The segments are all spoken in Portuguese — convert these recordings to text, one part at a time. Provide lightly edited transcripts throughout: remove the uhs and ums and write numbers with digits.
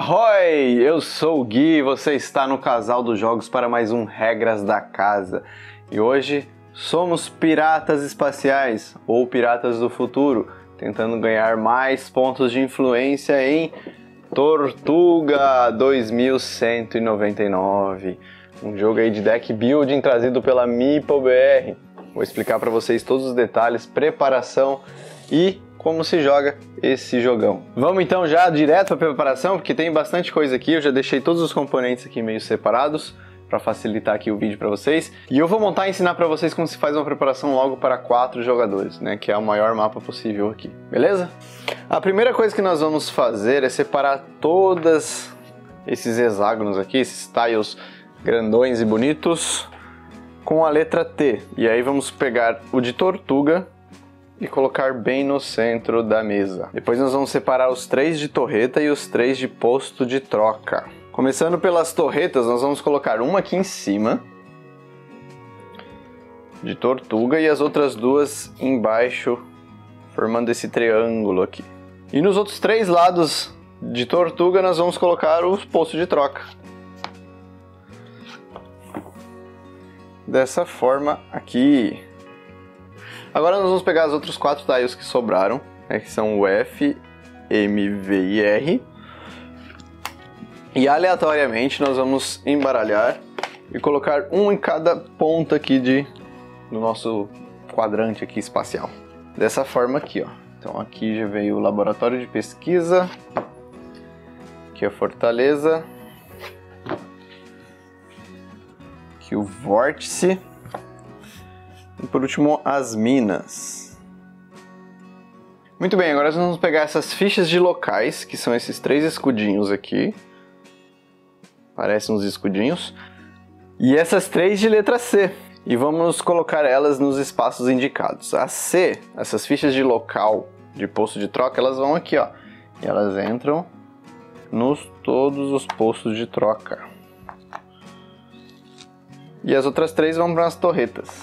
Ahoy! Eu sou o Gui e você está no Casal dos Jogos para mais um Regras da Casa. E hoje somos piratas espaciais ou piratas do futuro, tentando ganhar mais pontos de influência em Tortuga 2199. Um jogo aí de deck building trazido pela MeepleBR. Vou explicar para vocês todos os detalhes, preparação e como se joga esse jogão. Vamos então já direto para a preparação, porque tem bastante coisa aqui. Eu já deixei todos os componentes aqui meio separados para facilitar aqui o vídeo para vocês. E eu vou montar e ensinar para vocês como se faz uma preparação logo para 4 jogadores, né? Que é o maior mapa possível aqui, beleza? A primeira coisa que nós vamos fazer é separar todos esses hexágonos aqui, esses tiles grandões e bonitos, com a letra T. E aí vamos pegar o de Tortuga e colocar bem no centro da mesa. Depois nós vamos separar os 3 de torreta e os 3 de posto de troca. Começando pelas torretas, nós vamos colocar uma aqui em cima de Tortuga e as outras 2 embaixo, formando esse triângulo aqui. E nos outros 3 lados de Tortuga nós vamos colocar os postos de troca. Dessa forma aqui. Agora nós vamos pegar os outros 4 tiles que sobraram, né, que são o F, M, V e R. E aleatoriamente nós vamos embaralhar e colocar um em cada ponta aqui do nosso quadrante aqui espacial. Dessa forma aqui, ó. Então aqui já veio o laboratório de pesquisa, aqui a fortaleza, aqui o vórtice. E por último, as minas. Muito bem, agora nós vamos pegar essas fichas de locais, que são esses 3 escudinhos aqui. Parecem uns escudinhos. E essas 3 de letra C. E vamos colocar elas nos espaços indicados. A C, essas fichas de local, de posto de troca, elas vão aqui, ó. E elas entram nos todos os postos de troca. E as outras 3 vão para as torretas.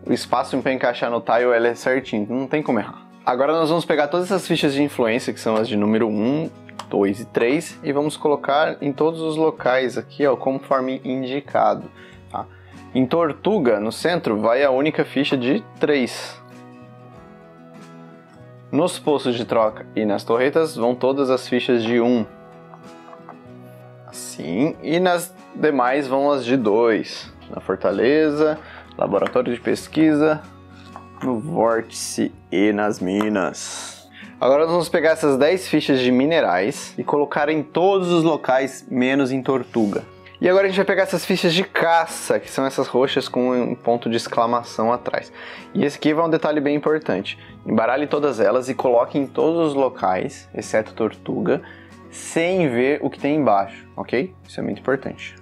O espaço para encaixar no tile é certinho, não tem como errar. Agora nós vamos pegar todas essas fichas de influência, que são as de número 1, 2 e 3, e vamos colocar em todos os locais aqui, ó, conforme indicado. Tá? Em Tortuga, no centro, vai a única ficha de 3. Nos postos de troca e nas torretas vão todas as fichas de 1. Assim, e nas demais vão as de 2. Na fortaleza, laboratório de pesquisa, no vórtice e nas minas. Agora nós vamos pegar essas 10 fichas de minerais e colocar em todos os locais, menos em Tortuga. E agora a gente vai pegar essas fichas de caça, que são essas roxas com um ponto de exclamação atrás. E esse aqui vai um detalhe bem importante. Embaralhe todas elas e coloque em todos os locais, exceto Tortuga, sem ver o que tem embaixo, ok? Isso é muito importante.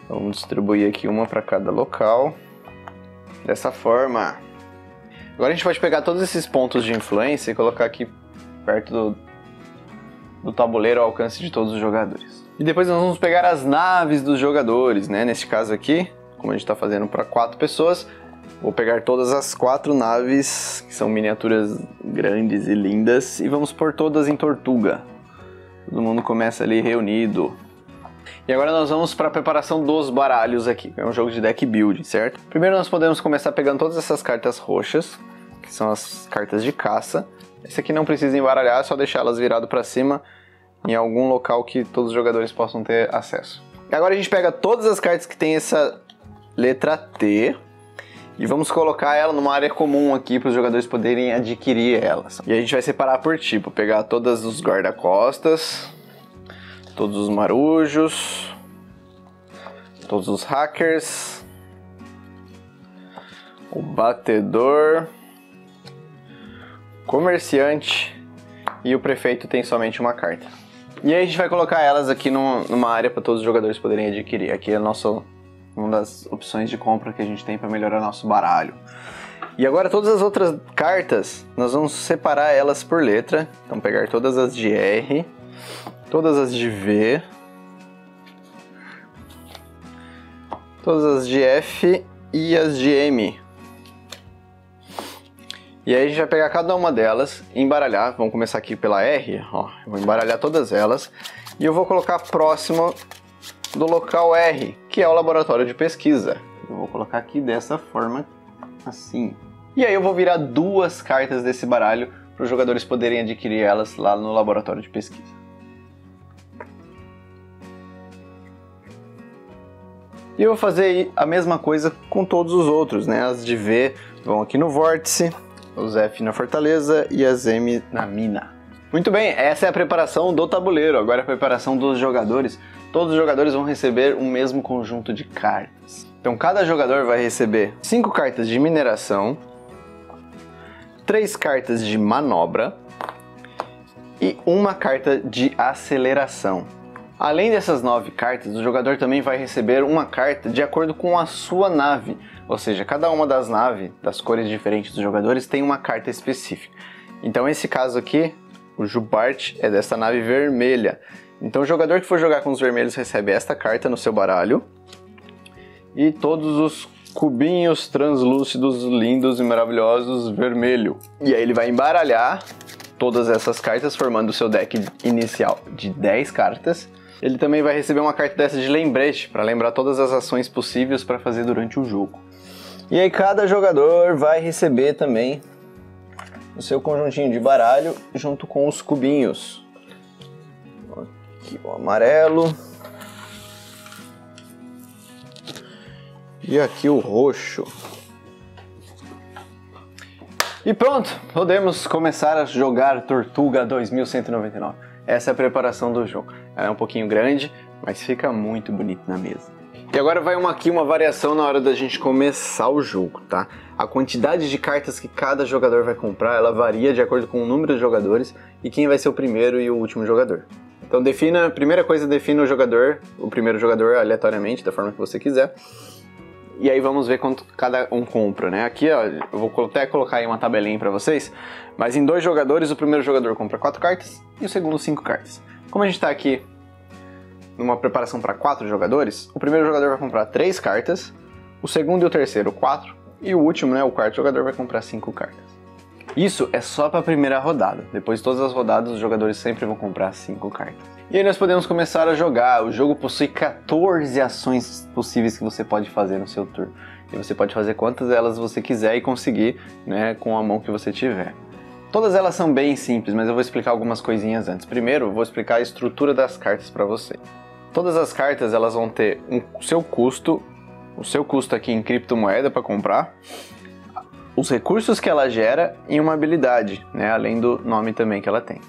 Vamos distribuir aqui uma para cada local. Dessa forma. Agora a gente pode pegar todos esses pontos de influência e colocar aqui perto do tabuleiro ao alcance de todos os jogadores. E depois nós vamos pegar as naves dos jogadores, né? Nesse caso aqui, como a gente está fazendo para 4 pessoas, vou pegar todas as 4 naves, que são miniaturas grandes e lindas, e vamos pôr todas em Tortuga. Todo mundo começa ali reunido. E agora nós vamos para a preparação dos baralhos aqui. É um jogo de deck building, certo? Primeiro nós podemos começar pegando todas essas cartas roxas, que são as cartas de caça. Esse aqui não precisa embaralhar, é só deixar elas virado para cima em algum local que todos os jogadores possam ter acesso. E agora a gente pega todas as cartas que tem essa letra T e vamos colocar ela numa área comum aqui para os jogadores poderem adquirir elas. E a gente vai separar por tipo, pegar todos os guarda-costas, todos os marujos, todos os hackers, o batedor, comerciante e o prefeito tem somente uma carta. E aí a gente vai colocar elas aqui numa área para todos os jogadores poderem adquirir. Aqui é uma das opções de compra que a gente tem para melhorar nosso baralho. E agora todas as outras cartas, nós vamos separar elas por letra. Então pegar todas as de R, todas as de V, todas as de F e as de M. E aí a gente vai pegar cada uma delas e embaralhar. Vamos começar aqui pela R, ó. Eu vou embaralhar todas elas e eu vou colocar próximo do local R, que é o laboratório de pesquisa. Eu vou colocar aqui dessa forma, assim. E aí eu vou virar 2 cartas desse baralho para os jogadores poderem adquirir elas lá no laboratório de pesquisa. E eu vou fazer a mesma coisa com todos os outros, né? As de V vão aqui no vórtice, os F na fortaleza e as M na mina. Muito bem, essa é a preparação do tabuleiro. Agora a preparação dos jogadores. Todos os jogadores vão receber o mesmo conjunto de cartas. Então cada jogador vai receber 5 cartas de mineração, 3 cartas de manobra e 1 carta de aceleração. Além dessas 9 cartas, o jogador também vai receber 1 carta de acordo com a sua nave. Ou seja, cada uma das naves, das cores diferentes dos jogadores, tem 1 carta específica. Então esse caso aqui, o Jubart, é dessa nave vermelha. Então o jogador que for jogar com os vermelhos recebe esta carta no seu baralho. E todos os cubinhos translúcidos, lindos e maravilhosos, vermelho. E aí ele vai embaralhar todas essas cartas, formando o seu deck inicial de 10 cartas. Ele também vai receber 1 carta dessa de lembrete, para lembrar todas as ações possíveis para fazer durante o jogo. E aí cada jogador vai receber também o seu conjuntinho de baralho junto com os cubinhos. Aqui o amarelo. E aqui o roxo. E pronto, podemos começar a jogar Tortuga 2199. Essa é a preparação do jogo. Ela é um pouquinho grande, mas fica muito bonito na mesa. E agora vai aqui uma variação na hora da gente começar o jogo, tá? A quantidade de cartas que cada jogador vai comprar, ela varia de acordo com o número de jogadores e quem vai ser o primeiro e o último jogador. Então a primeira coisa, defina o primeiro jogador aleatoriamente, da forma que você quiser. E aí vamos ver quanto cada um compra, né? Aqui, ó, eu vou até colocar aí uma tabelinha pra vocês, mas em 2 jogadores, o primeiro jogador compra 4 cartas e o segundo 5 cartas. Como a gente tá aqui numa preparação para 4 jogadores, o primeiro jogador vai comprar 3 cartas, o segundo e o terceiro 4, e o último, né, o quarto jogador vai comprar 5 cartas. Isso é só para a primeira rodada. Depois de todas as rodadas, os jogadores sempre vão comprar 5 cartas. E aí nós podemos começar a jogar. O jogo possui 14 ações possíveis que você pode fazer no seu turno. E você pode fazer quantas delas você quiser e conseguir, né, com a mão que você tiver. Todas elas são bem simples, mas eu vou explicar algumas coisinhas antes. Primeiro, eu vou explicar a estrutura das cartas para você. Todas as cartas elas vão ter o seu custo aqui em criptomoeda para comprar, os recursos que ela gera e uma habilidade, né, além do nome também que ela tem.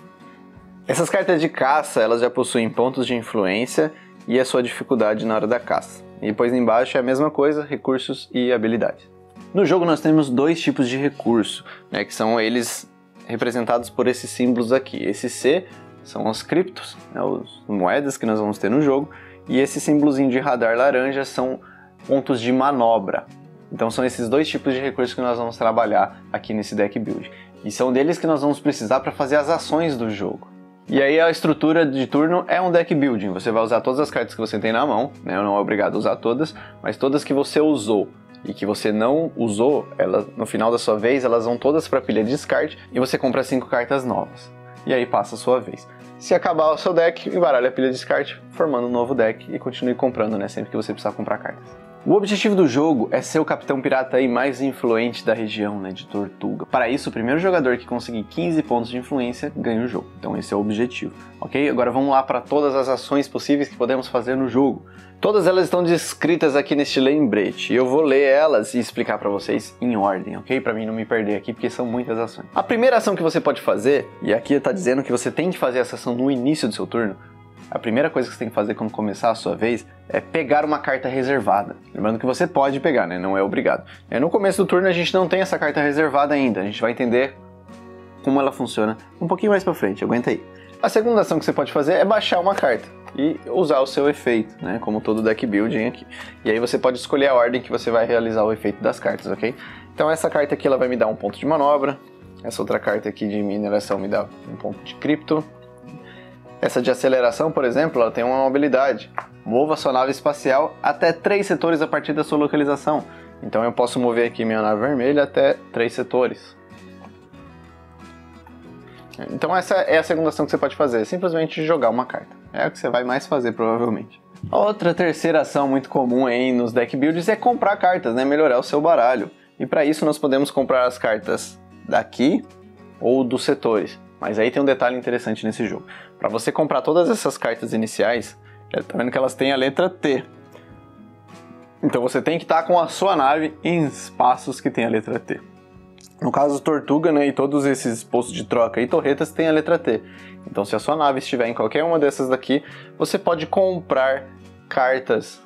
Essas cartas de caça, elas já possuem pontos de influência e a sua dificuldade na hora da caça. E depois embaixo é a mesma coisa, recursos e habilidade. No jogo nós temos 2 tipos de recurso, né, que são eles representados por esses símbolos aqui. Esse C são os criptos, né, as moedas que nós vamos ter no jogo, e esse símbolozinho de radar laranja são pontos de manobra. Então são esses 2 tipos de recursos que nós vamos trabalhar aqui nesse deck build. E são deles que nós vamos precisar para fazer as ações do jogo. E aí a estrutura de turno é um deck building. Você vai usar todas as cartas que você tem na mão, né? Não é obrigado a usar todas, mas todas que você usou e que você não usou, no final da sua vez, elas vão todas para a pilha de descarte e você compra 5 cartas novas. E aí passa a sua vez. Se acabar o seu deck, embaralha a pilha de descarte, formando um novo deck e continue comprando, né? Sempre que você precisar comprar cartas. O objetivo do jogo é ser o capitão pirata aí mais influente da região, né, de Tortuga. Para isso, o primeiro jogador que conseguir 15 pontos de influência ganha o jogo. Então esse é o objetivo, ok? Agora vamos lá para todas as ações possíveis que podemos fazer no jogo. Todas elas estão descritas aqui neste lembrete. E eu vou ler elas e explicar para vocês em ordem, ok? Para mim não me perder aqui, porque são muitas ações. A primeira ação que você pode fazer, e aqui está dizendo que você tem que fazer essa ação no início do seu turno, a primeira coisa que você tem que fazer quando começar a sua vez é pegar uma carta reservada. Lembrando que você pode pegar, né? Não é obrigado. No começo do turno a gente não tem essa carta reservada ainda. A gente vai entender como ela funciona um pouquinho mais pra frente. Aguenta aí. A segunda ação que você pode fazer é baixar uma carta e usar o seu efeito, né? Como todo deck building aqui. E aí você pode escolher a ordem que você vai realizar o efeito das cartas, ok? Então essa carta aqui ela vai me dar 1 ponto de manobra. Essa outra carta aqui de mineração me dá 1 ponto de cripto. Essa de aceleração, por exemplo, ela tem uma habilidade. Mova sua nave espacial até 3 setores a partir da sua localização. Então eu posso mover aqui minha nave vermelha até 3 setores. Então essa é a segunda ação que você pode fazer, simplesmente jogar uma carta. É o que você vai mais fazer, provavelmente. A outra terceira ação muito comum aí nos deck builds é comprar cartas, né? Melhorar o seu baralho. E para isso nós podemos comprar as cartas daqui ou dos setores. Mas aí tem um detalhe interessante nesse jogo. Para você comprar todas essas cartas iniciais, tá vendo que elas têm a letra T. Então você tem que estar com a sua nave em espaços que tem a letra T. No caso Tortuga, né, e todos esses postos de troca e torretas têm a letra T. Então se a sua nave estiver em qualquer uma dessas daqui, você pode comprar cartas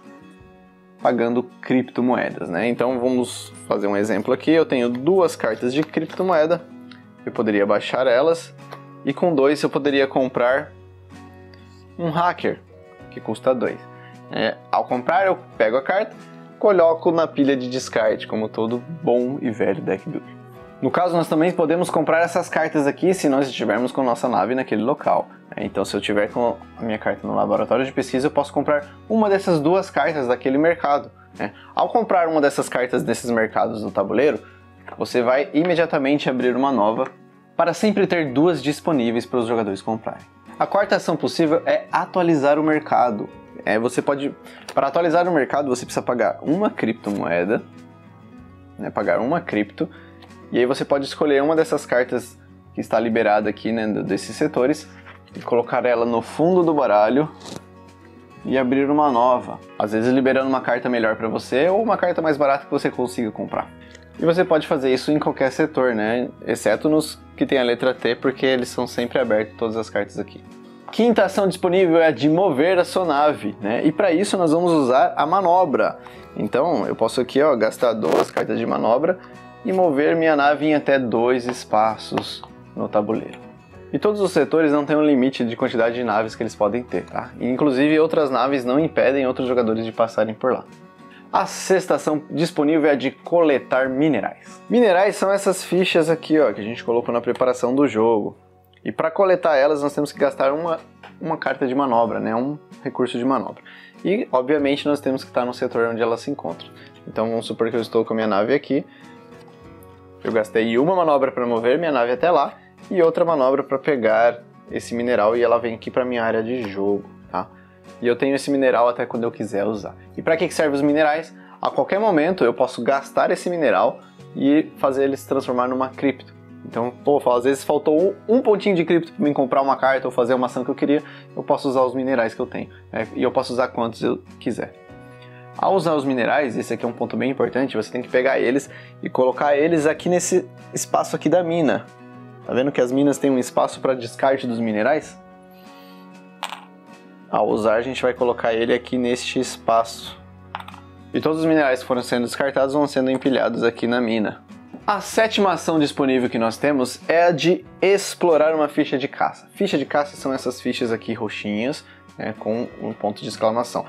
pagando criptomoedas, né? Então vamos fazer um exemplo aqui. Eu tenho 2 cartas de criptomoeda, eu poderia baixar elas, e com 2 eu poderia comprar um hacker, que custa 2. Ao comprar eu pego a carta, coloco na pilha de descarte, como todo bom e velho deck builder. No caso, nós também podemos comprar essas cartas aqui se nós estivermos com nossa nave naquele local. Então, se eu tiver com a minha carta no laboratório de pesquisa, eu posso comprar uma dessas 2 cartas daquele mercado. Ao comprar uma dessas cartas desses mercados do tabuleiro, você vai imediatamente abrir uma nova para sempre ter 2 disponíveis para os jogadores comprarem. A quarta ação possível é atualizar o mercado. Para atualizar o mercado, você precisa pagar uma criptomoeda, pagar uma cripto. E aí você pode escolher uma dessas cartas que está liberada aqui, né, desses setores, e colocar ela no fundo do baralho e abrir uma nova. Às vezes liberando uma carta melhor para você ou uma carta mais barata que você consiga comprar. E você pode fazer isso em qualquer setor, né, exceto nos que tem a letra T, porque eles são sempre abertos, todas as cartas aqui. Quinta ação disponível é a de mover a sua nave, né? E para isso nós vamos usar a manobra. Então eu posso aqui, ó, gastar 2 cartas de manobra e mover minha nave em até 2 espaços no tabuleiro. E todos os setores não têm um limite de quantidade de naves que eles podem ter, tá? E, inclusive outras naves não impedem outros jogadores de passarem por lá. A sexta ação disponível é a de coletar minerais. Minerais são essas fichas aqui, ó, que a gente colocou na preparação do jogo. E para coletar elas nós temos que gastar uma carta de manobra, né? Um recurso de manobra. E obviamente nós temos que estar no setor onde elas se encontram. Então vamos supor que eu estou com a minha nave aqui. Eu gastei uma manobra para mover minha nave até lá e outra manobra para pegar esse mineral e ela vem aqui para minha área de jogo, tá? E eu tenho esse mineral até quando eu quiser usar. E para que servem os minerais? A qualquer momento eu posso gastar esse mineral e fazer ele se transformar numa cripto. Então, às vezes faltou um pontinho de cripto para mim comprar uma carta ou fazer uma ação que eu queria, eu posso usar os minerais que eu tenho. E eu posso usar quantos eu quiser. Ao usar os minerais, esse aqui é um ponto bem importante, você tem que pegar eles e colocar eles aqui nesse espaço aqui da mina. Tá vendo que as minas têm um espaço para descarte dos minerais? Ao usar, a gente vai colocar ele aqui neste espaço. E todos os minerais que foram sendo descartados vão sendo empilhados aqui na mina. A sétima ação disponível que nós temos é a de explorar uma ficha de caça. Ficha de caça são essas fichas aqui roxinhas, com um ponto de exclamação.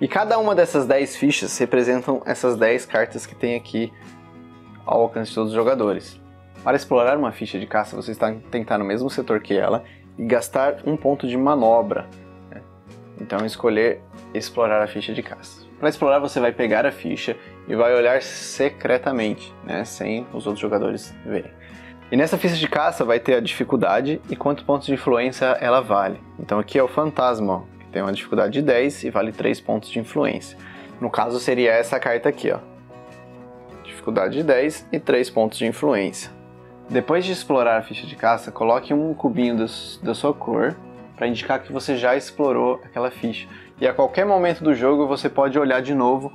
E cada uma dessas 10 fichas representam essas 10 cartas que tem aqui ao alcance de todos os jogadores. Para explorar uma ficha de caça, você tem que estar no mesmo setor que ela e gastar um ponto de manobra. Então escolher explorar a ficha de caça. Para explorar você vai pegar a ficha e vai olhar secretamente, sem os outros jogadores verem. E nessa ficha de caça vai ter a dificuldade e quantos pontos de influência ela vale. Então aqui é o fantasma, ó, que tem uma dificuldade de 10 e vale 3 pontos de influência. No caso seria essa carta aqui, ó. Dificuldade de 10 e 3 pontos de influência. Depois de explorar a ficha de caça, coloque um cubinho da sua cor para indicar que você já explorou aquela ficha. E a qualquer momento do jogo você pode olhar de novo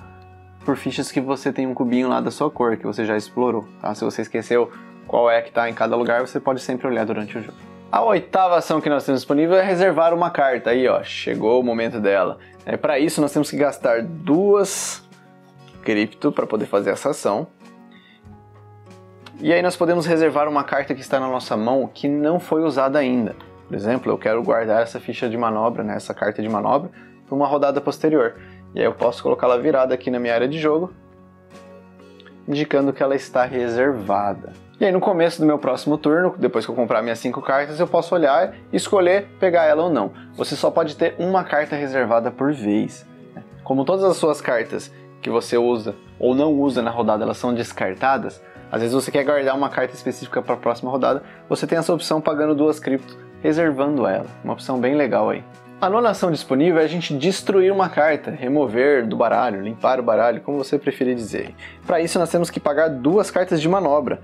por fichas que você tem um cubinho lá da sua cor, que você já explorou, tá? Se você esqueceu qual é que está em cada lugar, você pode sempre olhar durante o jogo. A oitava ação que nós temos disponível é reservar uma carta. Aí, ó, chegou o momento dela. Para isso, nós temos que gastar 2 cripto para poder fazer essa ação. E aí nós podemos reservar uma carta que está na nossa mão que não foi usada ainda. Por exemplo, eu quero guardar essa ficha de manobra, essa carta de manobra, para uma rodada posterior. E aí eu posso colocá-la virada aqui na minha área de jogo, indicando que ela está reservada. E aí no começo do meu próximo turno, depois que eu comprar minhas 5 cartas, eu posso olhar e escolher pegar ela ou não. Você só pode ter uma carta reservada por vez. Como todas as suas cartas que você usa ou não usa na rodada, elas são descartadas, Às vezes você quer guardar uma carta específica para a próxima rodada, você tem essa opção pagando 2 cripto, reservando ela. Uma opção bem legal aí. A nona ação disponível é a gente destruir uma carta, remover do baralho, limpar o baralho, como você preferir dizer. Para isso nós temos que pagar 2 cartas de manobra.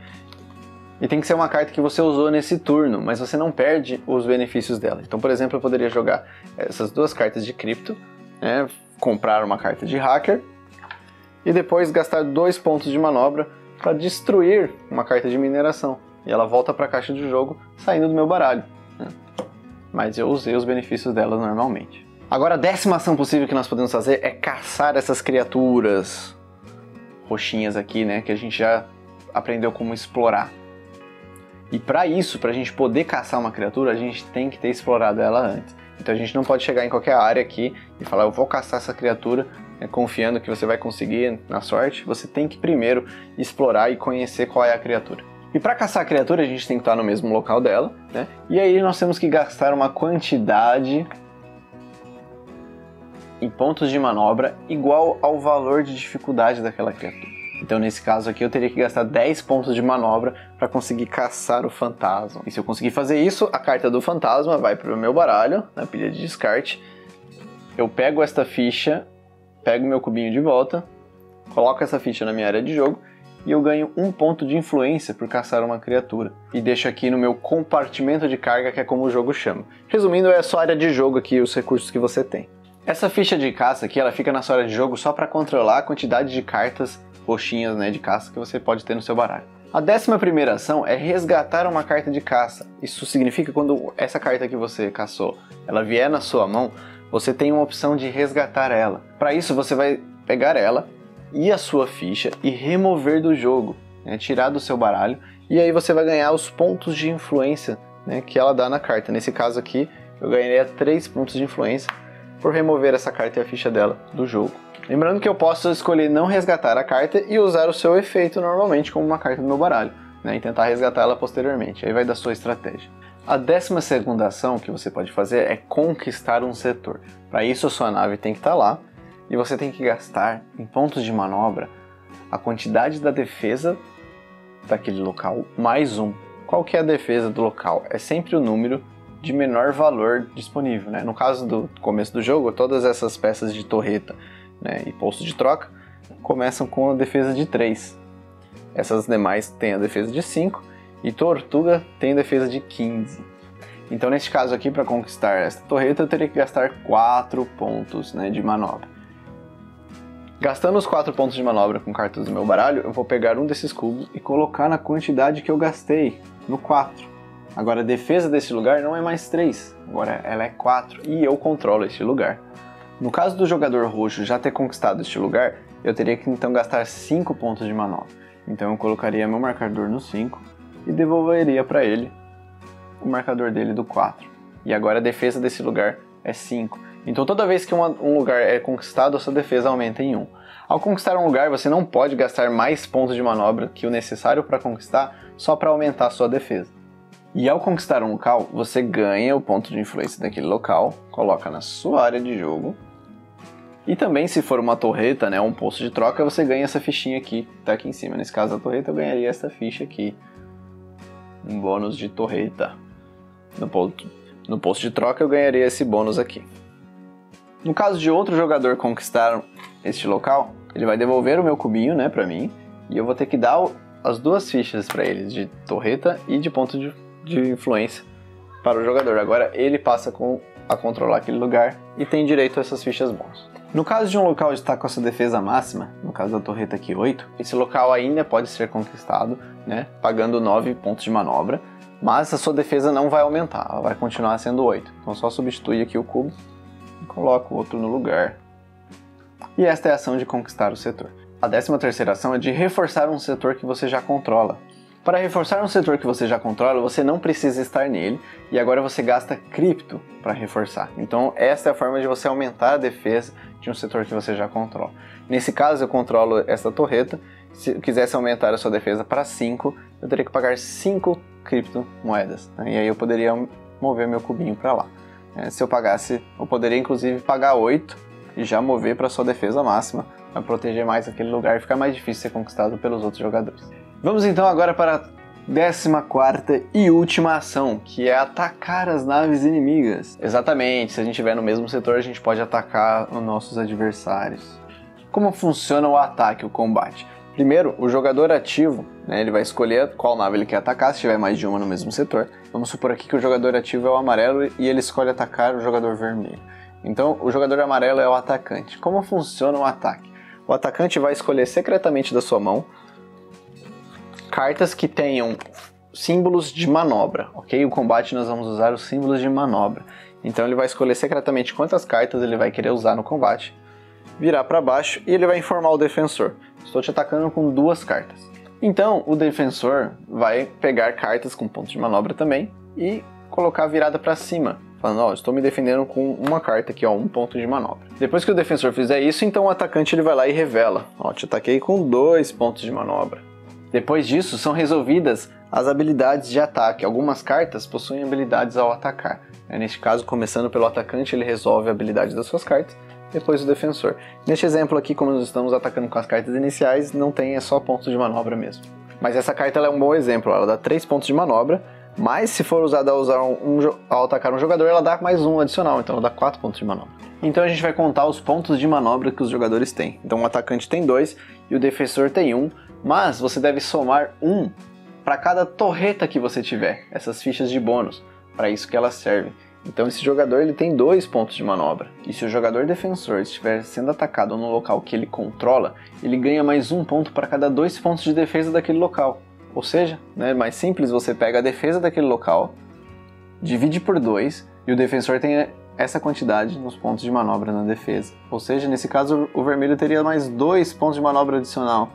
E tem que ser uma carta que você usou nesse turno, mas você não perde os benefícios dela. Então, por exemplo, eu poderia jogar essas 2 cartas de cripto, né, comprar uma carta de hacker, e depois gastar 2 pontos de manobra para destruir uma carta de mineração. E ela volta para a caixa de jogo saindo do meu baralho. Mas eu usei os benefícios dela normalmente. Agora a 10ª ação possível que nós podemos fazer é caçar essas criaturas roxinhas aqui, né, que a gente já aprendeu como explorar. E para isso, para a gente poder caçar uma criatura, a gente tem que ter explorado ela antes. Então a gente não pode chegar em qualquer área aqui e falar, eu vou caçar essa criatura, confiando que você vai conseguir na sorte. Você tem que primeiro explorar e conhecer qual é a criatura. E para caçar a criatura, a gente tem que estar no mesmo local dela, né? E aí nós temos que gastar uma quantidade em pontos de manobra igual ao valor de dificuldade daquela criatura. Então nesse caso aqui eu teria que gastar 10 pontos de manobra para conseguir caçar o fantasma. E se eu conseguir fazer isso, a carta do fantasma vai para o meu baralho, na pilha de descarte. Eu pego esta ficha, pego meu cubinho de volta, coloco essa ficha na minha área de jogo e eu ganho 1 ponto de influência por caçar uma criatura. E deixo aqui no meu compartimento de carga, que é como o jogo chama. Resumindo, é a sua área de jogo aqui, os recursos que você tem. Essa ficha de caça aqui, ela fica na sua área de jogo só para controlar a quantidade de cartas roxinhas, né, de caça que você pode ter no seu baralho. A 11ª ação é resgatar uma carta de caça. Isso significa que quando essa carta que você caçou, ela vier na sua mão, você tem uma opção de resgatar ela. Para isso você vai pegar ela e a sua ficha e remover do jogo, né, tirar do seu baralho, e aí você vai ganhar os pontos de influência, né, que ela dá na carta. Nesse caso aqui, eu ganharia 3 pontos de influência por remover essa carta e a ficha dela do jogo. Lembrando que eu posso escolher não resgatar a carta e usar o seu efeito normalmente como uma carta do meu baralho, né, e tentar resgatar ela posteriormente. Aí vai da sua estratégia. A 12ª ação que você pode fazer é conquistar um setor. Para isso a sua nave tem que estar lá e você tem que gastar em pontos de manobra a quantidade da defesa daquele local mais 1. Qual que é a defesa do local? É sempre o número de menor valor disponível, né? No caso do começo do jogo, todas essas peças de torreta, né, e posto de troca começam com a defesa de 3. Essas demais têm a defesa de 5 e Tortuga tem a defesa de 15. Então neste caso aqui, para conquistar esta torreta, eu teria que gastar 4 pontos, né, de manobra. Gastando os 4 pontos de manobra com cartas do meu baralho, eu vou pegar um desses cubos e colocar na quantidade que eu gastei, no 4. Agora a defesa desse lugar não é mais 3, agora ela é 4 e eu controlo este lugar. No caso do jogador roxo já ter conquistado este lugar, eu teria que então gastar 5 pontos de manobra. Então eu colocaria meu marcador no 5 e devolveria para ele o marcador dele do 4. E agora a defesa desse lugar é 5. Então toda vez que um lugar é conquistado, a sua defesa aumenta em 1. Ao conquistar um lugar, você não pode gastar mais pontos de manobra que o necessário para conquistar só para aumentar a sua defesa. E ao conquistar um local, você ganha o ponto de influência daquele local, coloca na sua área de jogo. E também, se for uma torreta, né, um posto de troca, você ganha essa fichinha aqui, tá aqui em cima. Nesse caso da torreta, eu ganharia essa ficha aqui. Um bônus de torreta. No posto de troca, eu ganharia esse bônus aqui. No caso de outro jogador conquistar este local, ele vai devolver o meu cubinho, né, pra mim. E eu vou ter que dar as 2 fichas pra ele, de torreta e de ponto de influência para o jogador. Agora ele passa a controlar aquele lugar e tem direito a essas fichas bônus. No caso de um local estar com a sua defesa máxima, no caso da torreta aqui 8, esse local ainda pode ser conquistado, né, pagando 9 pontos de manobra, mas a sua defesa não vai aumentar, ela vai continuar sendo 8. Então só substitui aqui o cubo e coloca o outro no lugar. E esta é a ação de conquistar o setor. A 13ª ação é de reforçar um setor que você já controla. Para reforçar um setor que você já controla, você não precisa estar nele, e agora você gasta cripto para reforçar. Então essa é a forma de você aumentar a defesa de um setor que você já controla. Nesse caso eu controlo essa torreta, se eu quisesse aumentar a sua defesa para 5, eu teria que pagar 5 criptomoedas, né? E aí eu poderia mover meu cubinho para lá. Se eu pagasse, eu poderia inclusive pagar 8 e já mover para sua defesa máxima, para proteger mais aquele lugar e ficar mais difícil ser conquistado pelos outros jogadores. Vamos então agora para a 14ª e última ação, que é atacar as naves inimigas. Exatamente, se a gente estiver no mesmo setor, a gente pode atacar os nossos adversários. Como funciona o ataque, o combate? Primeiro, o jogador ativo, né, ele vai escolher qual nave ele quer atacar, se tiver mais de uma no mesmo setor. Vamos supor aqui que o jogador ativo é o amarelo e ele escolhe atacar o jogador vermelho. Então, o jogador amarelo é o atacante. Como funciona o ataque? O atacante vai escolher secretamente da sua mão cartas que tenham símbolos de manobra, ok? O combate nós vamos usar os símbolos de manobra. Então ele vai escolher secretamente quantas cartas ele vai querer usar no combate, virar para baixo e ele vai informar o defensor. Estou te atacando com 2 cartas. Então o defensor vai pegar cartas com ponto de manobra também e colocar a virada para cima, falando, ó, estou me defendendo com uma carta aqui, ó, 1 ponto de manobra. Depois que o defensor fizer isso, então o atacante ele vai lá e revela, ó, te ataquei com 2 pontos de manobra. Depois disso, são resolvidas as habilidades de ataque. Algumas cartas possuem habilidades ao atacar. Neste caso, começando pelo atacante, ele resolve a habilidade das suas cartas, depois o defensor. Neste exemplo aqui, como nós estamos atacando com as cartas iniciais, não tem, é só pontos de manobra mesmo. Mas essa carta ela é um bom exemplo, ela dá 3 pontos de manobra, mas se for usada ao atacar um jogador, ela dá mais 1 adicional, então ela dá 4 pontos de manobra. Então a gente vai contar os pontos de manobra que os jogadores têm. Então o atacante tem 2 e o defensor tem 1, mas você deve somar 1 para cada torreta que você tiver, essas fichas de bônus, para isso que elas servem. Então esse jogador ele tem 2 pontos de manobra, e se o jogador defensor estiver sendo atacado no local que ele controla, ele ganha mais 1 ponto para cada 2 pontos de defesa daquele local. Ou seja, né, mais simples, você pega a defesa daquele local, divide por 2, e o defensor tem essa quantidade nos pontos de manobra na defesa. Ou seja, nesse caso o vermelho teria mais 2 pontos de manobra adicional.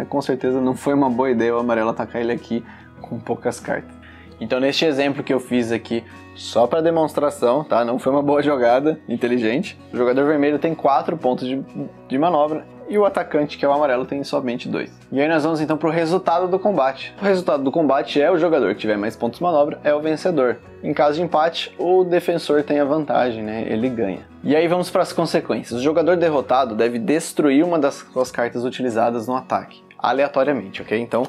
Com certeza não foi uma boa ideia o amarelo atacar ele aqui com poucas cartas. Então neste exemplo que eu fiz aqui, só para demonstração, tá? Não foi uma boa jogada inteligente. O jogador vermelho tem 4 pontos de manobra e o atacante, que é o amarelo, tem somente 2. E aí nós vamos então para o resultado do combate. O resultado do combate é o jogador que tiver mais pontos de manobra é o vencedor. Em caso de empate, o defensor tem a vantagem, né? Ele ganha. E aí vamos para as consequências. O jogador derrotado deve destruir uma das suas cartas utilizadas no ataque, aleatoriamente, ok? Então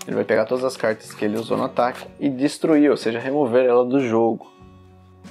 ele vai pegar todas as cartas que ele usou no ataque e destruir, ou seja, remover ela do jogo.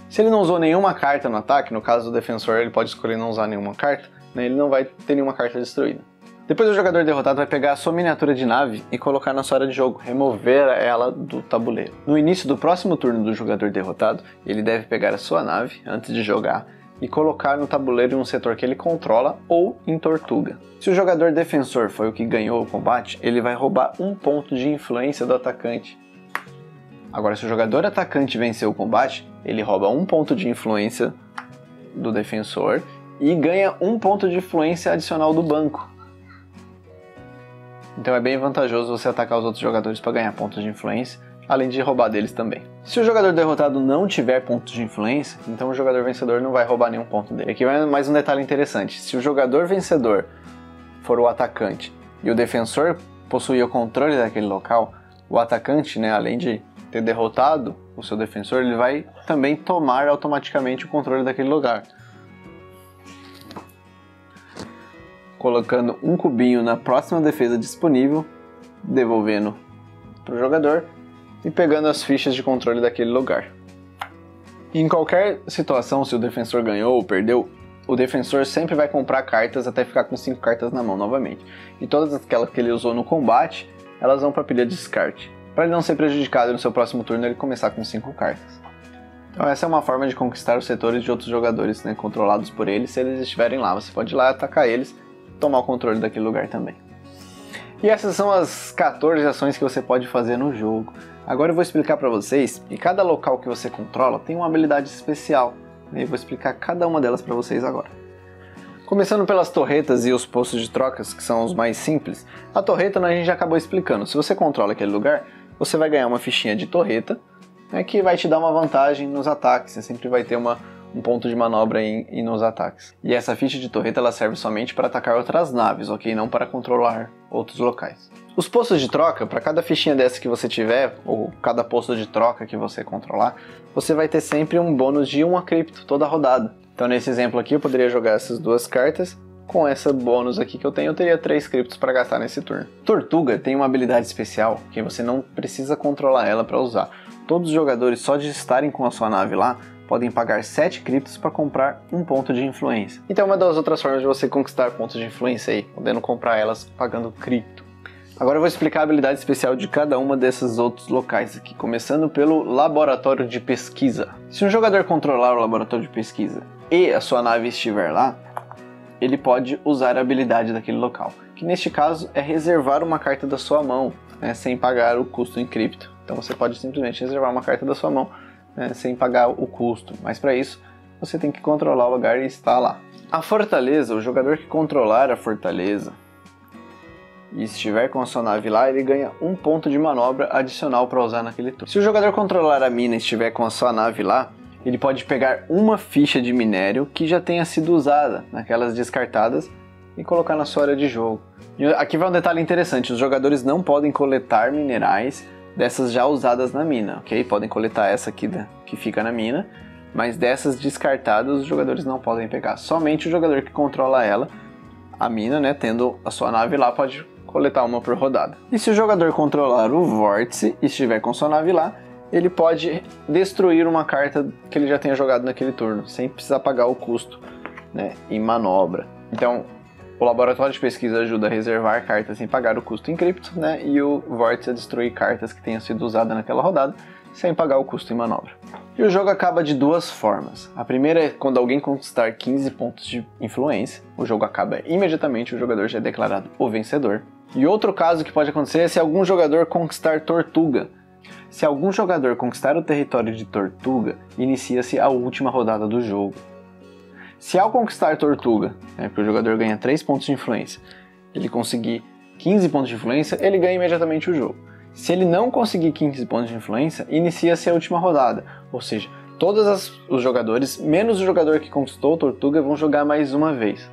Se ele não usou nenhuma carta no ataque, no caso do defensor ele pode escolher não usar nenhuma carta, né? Ele não vai ter nenhuma carta destruída. Depois o jogador derrotado vai pegar a sua miniatura de nave e colocar na sua área de jogo, remover ela do tabuleiro. No início do próximo turno do jogador derrotado, ele deve pegar a sua nave, antes de jogar, e colocar no tabuleiro em um setor que ele controla ou em Tortuga. Se o jogador defensor foi o que ganhou o combate, ele vai roubar 1 ponto de influência do atacante. Agora, se o jogador atacante venceu o combate, ele rouba 1 ponto de influência do defensor e ganha 1 ponto de influência adicional do banco. Então é bem vantajoso você atacar os outros jogadores para ganhar pontos de influência, além de roubar deles também. Se o jogador derrotado não tiver pontos de influência, então o jogador vencedor não vai roubar nenhum ponto dele. Aqui vai mais um detalhe interessante. Se o jogador vencedor for o atacante e o defensor possuir o controle daquele local, o atacante, né, além de ter derrotado o seu defensor, ele vai também tomar automaticamente o controle daquele lugar, colocando um cubinho na próxima defesa disponível, devolvendo para o jogador e pegando as fichas de controle daquele lugar. E em qualquer situação, se o defensor ganhou ou perdeu, o defensor sempre vai comprar cartas até ficar com 5 cartas na mão novamente. E todas aquelas que ele usou no combate, elas vão para a pilha de descarte. Para ele não ser prejudicado no seu próximo turno, ele começar com 5 cartas. Então essa é uma forma de conquistar os setores de outros jogadores, né, controlados por eles. Se eles estiverem lá, você pode ir lá atacar eles, tomar o controle daquele lugar também. E essas são as 14 ações que você pode fazer no jogo. Agora eu vou explicar para vocês que cada local que você controla tem uma habilidade especial. E eu vou explicar cada uma delas para vocês agora. Começando pelas torretas e os postos de trocas, que são os mais simples. A torreta a gente já acabou explicando. Se você controla aquele lugar, você vai ganhar uma fichinha de torreta, né, que vai te dar uma vantagem nos ataques. Você sempre vai ter um ponto de manobra nos ataques. E essa ficha de torreta ela serve somente para atacar outras naves, ok? Não para controlar outros locais. Os postos de troca, para cada fichinha dessa que você tiver, ou cada posto de troca que você controlar, você vai ter sempre um bônus de 1 cripto toda rodada. Então nesse exemplo aqui eu poderia jogar essas 2 cartas com essa bônus aqui que eu tenho, eu teria 3 criptos para gastar nesse turno. Tortuga tem uma habilidade especial que você não precisa controlar ela para usar. Todos os jogadores, só de estarem com a sua nave lá, podem pagar 7 criptos para comprar um ponto de influência. Então é uma das outras formas de você conquistar pontos de influência aí, podendo comprar elas pagando cripto. Agora eu vou explicar a habilidade especial de cada uma desses outros locais aqui, começando pelo laboratório de pesquisa. Se um jogador controlar o laboratório de pesquisa e a sua nave estiver lá, ele pode usar a habilidade daquele local, que neste caso é reservar uma carta da sua mão, né, sem pagar o custo em cripto. Então você pode simplesmente reservar uma carta da sua mão, né, sem pagar o custo, mas para isso você tem que controlar o lugar e estar lá. A fortaleza, o jogador que controlar a fortaleza e estiver com a sua nave lá, ele ganha um ponto de manobra adicional para usar naquele turno. Se o jogador controlar a mina e estiver com a sua nave lá, ele pode pegar uma ficha de minério que já tenha sido usada naquelas descartadas e colocar na sua área de jogo. E aqui vai um detalhe interessante, os jogadores não podem coletar minerais dessas já usadas na mina, ok? Podem coletar essa aqui que fica na mina, mas dessas descartadas os jogadores não podem pegar. Somente o jogador que controla ela, a mina, né, tendo a sua nave lá, pode coletar uma por rodada. E se o jogador controlar o vórtice e estiver com sua nave lá, ele pode destruir uma carta que ele já tenha jogado naquele turno, sem precisar pagar o custo, né, em manobra. Então, o laboratório de pesquisa ajuda a reservar cartas sem pagar o custo em cripto, né, e o vórtice a destruir cartas que tenham sido usadas naquela rodada, sem pagar o custo em manobra. E o jogo acaba de duas formas. A primeira é quando alguém conquistar 15 pontos de influência, o jogo acaba imediatamente, o jogador já é declarado o vencedor. E outro caso que pode acontecer é se algum jogador conquistar Tortuga. Se algum jogador conquistar o território de Tortuga, inicia-se a última rodada do jogo. Se ao conquistar Tortuga, porque o jogador ganha 3 pontos de influência, ele conseguir 15 pontos de influência, ele ganha imediatamente o jogo. Se ele não conseguir 15 pontos de influência, inicia-se a última rodada, ou seja, todos os jogadores, menos o jogador que conquistou Tortuga, vão jogar mais uma vez.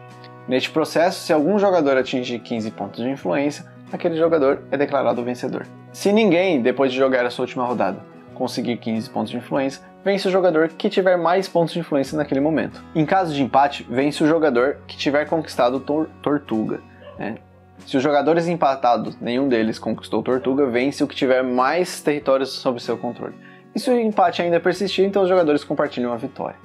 Neste processo, se algum jogador atingir 15 pontos de influência, aquele jogador é declarado vencedor. Se ninguém, depois de jogar a sua última rodada, conseguir 15 pontos de influência, vence o jogador que tiver mais pontos de influência naquele momento. Em caso de empate, vence o jogador que tiver conquistado Tortuga, né? Se os jogadores empatados, nenhum deles conquistou Tortuga, vence o que tiver mais territórios sob seu controle. E se o empate ainda persistir, então os jogadores compartilham a vitória.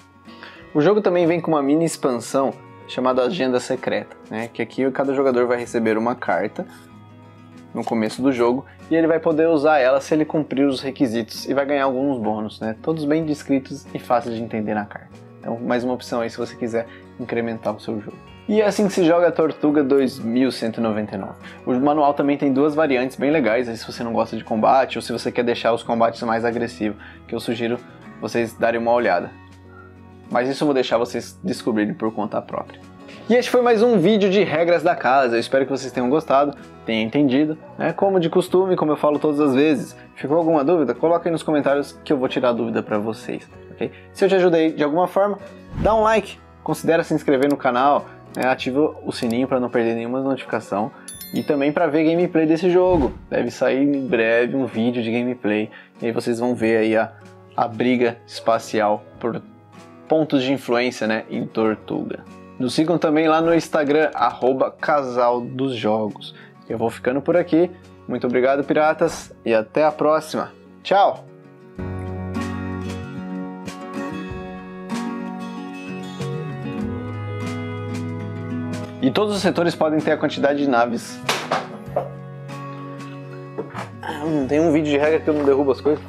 O jogo também vem com uma mini expansão chamada Agenda Secreta, né? Que aqui cada jogador vai receber uma carta no começo do jogo e ele vai poder usar ela se ele cumprir os requisitos e vai ganhar alguns bônus, né? Todos bem descritos e fáceis de entender na carta. Então, mais uma opção aí se você quiser incrementar o seu jogo. E é assim que se joga a Tortuga 2199. O manual também tem duas variantes bem legais, aí se você não gosta de combate ou se você quer deixar os combates mais agressivos, que eu sugiro vocês darem uma olhada. Mas isso eu vou deixar vocês descobrirem por conta própria. E este foi mais um vídeo de regras da casa, eu espero que vocês tenham gostado, tenham entendido, né? Como de costume, como eu falo todas as vezes, ficou alguma dúvida? Coloca aí nos comentários que eu vou tirar a dúvida para vocês, ok? Se eu te ajudei de alguma forma, dá um like, considera se inscrever no canal, né? Ativa o sininho para não perder nenhuma notificação e também para ver gameplay desse jogo. Deve sair em breve um vídeo de gameplay e aí vocês vão ver aí a briga espacial por pontos de influência, né, em Tortuga. Nos sigam também lá no Instagram, @casaldosjogos. Eu vou ficando por aqui. Muito obrigado, piratas, e até a próxima. Tchau! E todos os setores podem ter a quantidade de naves. Tem um vídeo de regra que eu não derrubo as coisas.